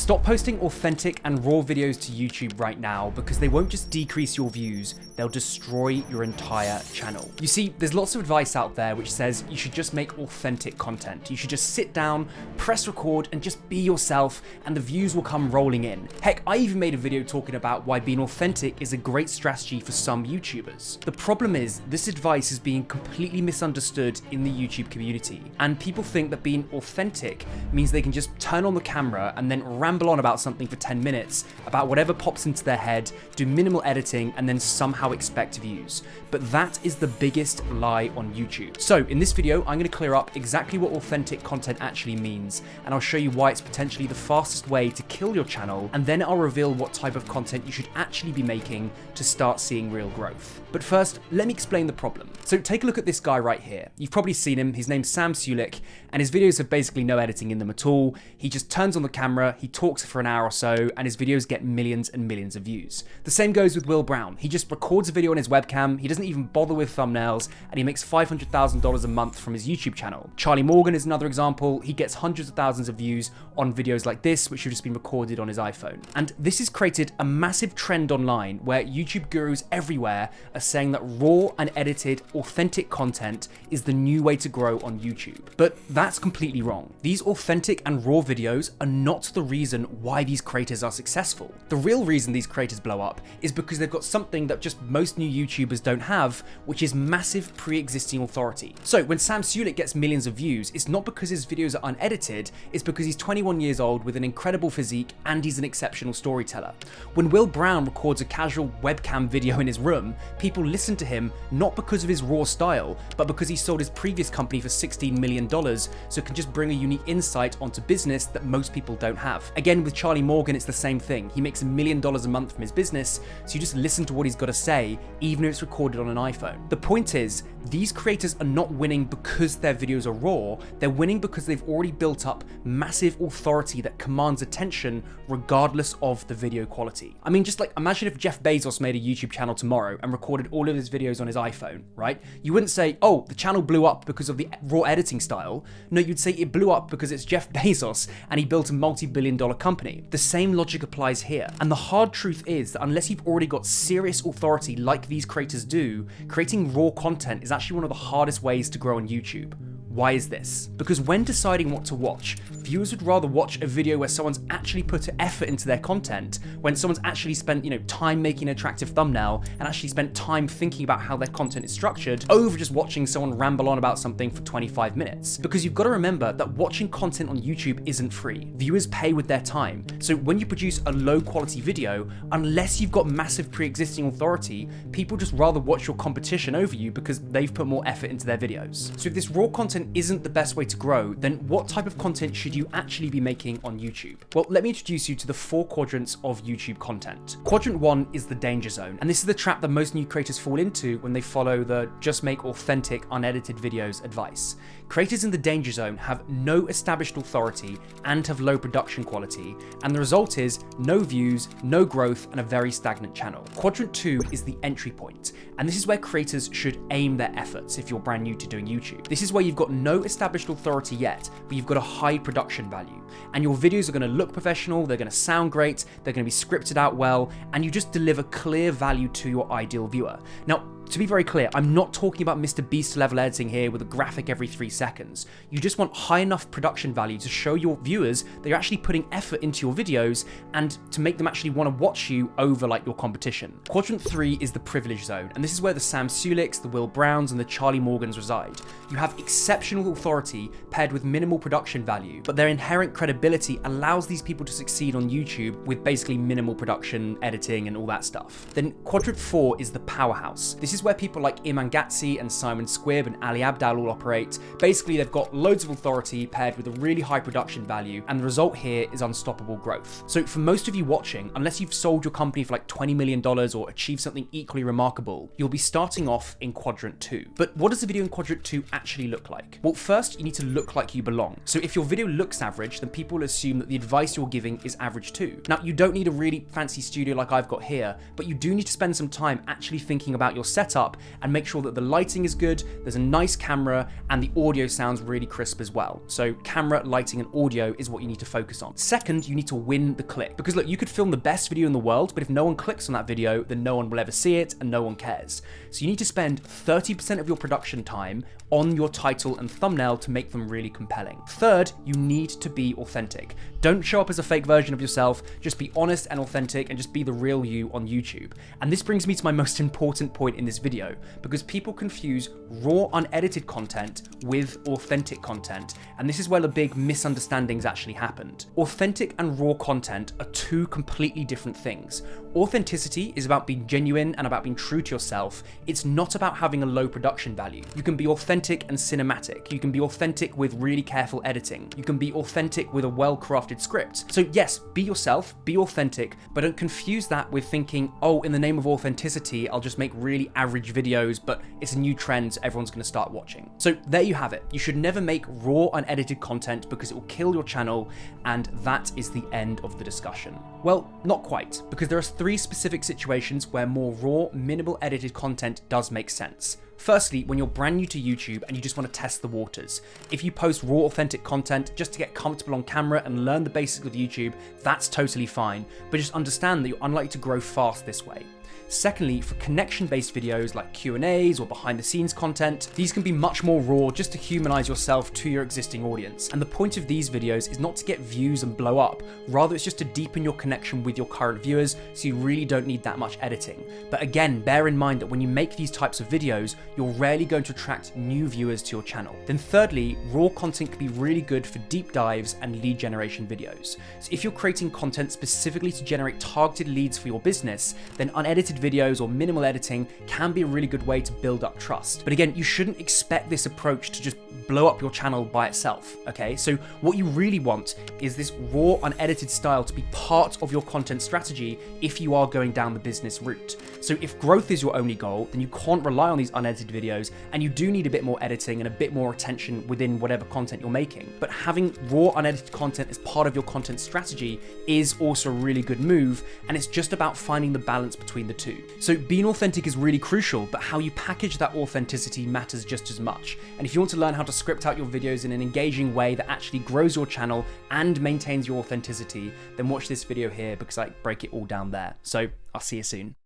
Stop posting authentic and raw videos to YouTube right now, because they won't just decrease your views, they'll destroy your entire channel. You see, there's lots of advice out there which says you should just make authentic content. You should just sit down, press record, and just be yourself, and the views will come rolling in. Heck, I even made a video talking about why being authentic is a great strategy for some YouTubers. The problem is, this advice is being completely misunderstood in the YouTube community, and people think that being authentic means they can just turn on the camera and then ramble on about something for 10 minutes, about whatever pops into their head, do minimal editing, and then somehow expect views. But that is the biggest lie on YouTube. So in this video, I'm going to clear up exactly what authentic content actually means, and I'll show you why it's potentially the fastest way to kill your channel, and then I'll reveal what type of content you should actually be making to start seeing real growth. But first, let me explain the problem. So take a look at this guy right here. You've probably seen him. His name's Sam Sulik, and his videos have basically no editing in them at all. He just turns on the camera, he talks for an hour or so, and his videos get millions and millions of views. The same goes with Will Brown. He just records a video on his webcam, he doesn't even bother with thumbnails, and he makes $500,000 a month from his YouTube channel. Charlie Morgan is another example. He gets hundreds of thousands of views on videos like this, which have just been recorded on his iPhone. And this has created a massive trend online where YouTube gurus everywhere are saying that raw and edited authentic content is the new way to grow on YouTube. But that's completely wrong. These authentic and raw videos are not the reason why these creators are successful. The real reason these creators blow up is because they've got something that just most new YouTubers don't have, which is massive pre-existing authority. So when Sam Sulik gets millions of views, it's not because his videos are unedited, it's because he's 21 years old with an incredible physique and he's an exceptional storyteller. When Will Brown records a casual webcam video in his room, people listen to him not because of his raw style, but because he sold his previous company for $16 million, so can just bring a unique insight onto business that most people don't have. Again, with Charlie Morgan, it's the same thing. He makes $1 million a month from his business, so you just listen to what he's got to say, even if it's recorded on an iPhone. The point is, these creators are not winning because their videos are raw, they're winning because they've already built up massive authority that commands attention regardless of the video quality. I mean, just like imagine if Jeff Bezos made a YouTube channel tomorrow and recorded all of his videos on his iPhone, right? You wouldn't say, oh, the channel blew up because of the raw editing style. No, you'd say it blew up because it's Jeff Bezos and he built a multi-billion-dollar company. The same logic applies here. And the hard truth is that unless you've already got serious authority like these creators do, creating raw content is actually one of the hardest ways to grow on YouTube. Why is this? Because when deciding what to watch, viewers would rather watch a video where someone's actually put effort into their content, when someone's actually spent, time making an attractive thumbnail and actually spent time thinking about how their content is structured, over just watching someone ramble on about something for 25 minutes. Because you've got to remember that watching content on YouTube isn't free. Viewers pay with their time. So when you produce a low quality video, unless you've got massive pre-existing authority, people just rather watch your competition over you because they've put more effort into their videos. So if this raw content isn't the best way to grow, then what type of content should you actually be making on YouTube? Well, let me introduce you to the 4 quadrants of YouTube content. Quadrant 1 is the danger zone, and this is the trap that most new creators fall into when they follow the just make authentic, unedited videos advice. Creators in the danger zone have no established authority and have low production quality, and the result is no views, no growth, and a very stagnant channel. Quadrant 2 is the entry point, and this is where creators should aim their efforts if you're brand new to doing YouTube. This is where you've got no established authority yet, but you've got a high production value, and your videos are going to look professional, they're going to sound great, they're going to be scripted out well, and you just deliver clear value to your ideal viewer. Now, to be very clear, I'm not talking about Mr. Beast level editing here with a graphic every 3 seconds. You just want high enough production value to show your viewers that you're actually putting effort into your videos and to make them actually want to watch you over like your competition. Quadrant 3 is the privilege zone, and this is where the Sam Suliks, the Will Browns, and the Charlie Morgans reside. You have exceptional authority paired with minimal production value, but their inherent credibility allows these people to succeed on YouTube with basically minimal production, editing, and all that stuff. Then Quadrant 4 is the powerhouse. This is where people like Iman Gatsi and Simon Squibb and Ali Abdaal all operate. Basically, they've got loads of authority paired with a really high production value, and the result here is unstoppable growth. So for most of you watching, unless you've sold your company for like $20 million or achieved something equally remarkable, you'll be starting off in Quadrant 2. But what does a video in Quadrant 2 actually look like? Well, first, you need to look like you belong. So if your video looks average, then people will assume that the advice you're giving is average too. Now, you don't need a really fancy studio like I've got here, but you do need to spend some time actually thinking about your setup setup and make sure that the lighting is good, there's a nice camera, and the audio sounds really crisp as well. So camera, lighting, and audio is what you need to focus on. Second, you need to win the click. Because look, you could film the best video in the world, but if no one clicks on that video, then no one will ever see it and no one cares. So you need to spend 30% of your production time on your title and thumbnail to make them really compelling. Third, you need to be authentic. Don't show up as a fake version of yourself, just be honest and authentic and just be the real you on YouTube. And this brings me to my most important point in this video, because people confuse raw, unedited content with authentic content, and this is where the big misunderstandings actually happened. Authentic and raw content are two completely different things. Authenticity is about being genuine and about being true to yourself. It's not about having a low production value. You can be authentic and cinematic. You can be authentic with really careful editing. You can be authentic with a well-crafted script. So yes, be yourself, be authentic, but don't confuse that with thinking, oh, in the name of authenticity, I'll just make really average videos, but it's a new trend, so everyone's gonna start watching. So there you have it. You should never make raw, unedited content because it will kill your channel, and that is the end of the discussion. Well, not quite, because there are 3 specific situations where more raw, minimal edited content does make sense. Firstly, when you're brand new to YouTube and you just want to test the waters. If you post raw, authentic content just to get comfortable on camera and learn the basics of YouTube, that's totally fine, but just understand that you're unlikely to grow fast this way. Secondly, for connection-based videos like Q&As or behind-the-scenes content, these can be much more raw just to humanize yourself to your existing audience. And the point of these videos is not to get views and blow up, rather it's just to deepen your connection with your current viewers, so you really don't need that much editing. But again, bear in mind that when you make these types of videos, you're rarely going to attract new viewers to your channel. Then thirdly, raw content can be really good for deep dives and lead generation videos. So if you're creating content specifically to generate targeted leads for your business, then unedited videos or minimal editing can be a really good way to build up trust. But again, you shouldn't expect this approach to just blow up your channel by itself, okay? So what you really want is this raw, unedited style to be part of your content strategy if you are going down the business route. So if growth is your only goal, then you can't rely on these unedited videos, and you do need a bit more editing and a bit more attention within whatever content you're making. But having raw, unedited content as part of your content strategy is also a really good move, and it's just about finding the balance between the two. So being authentic is really crucial, but how you package that authenticity matters just as much. And if you want to learn how to script out your videos in an engaging way that actually grows your channel and maintains your authenticity, then watch this video here because I break it all down there. So I'll see you soon.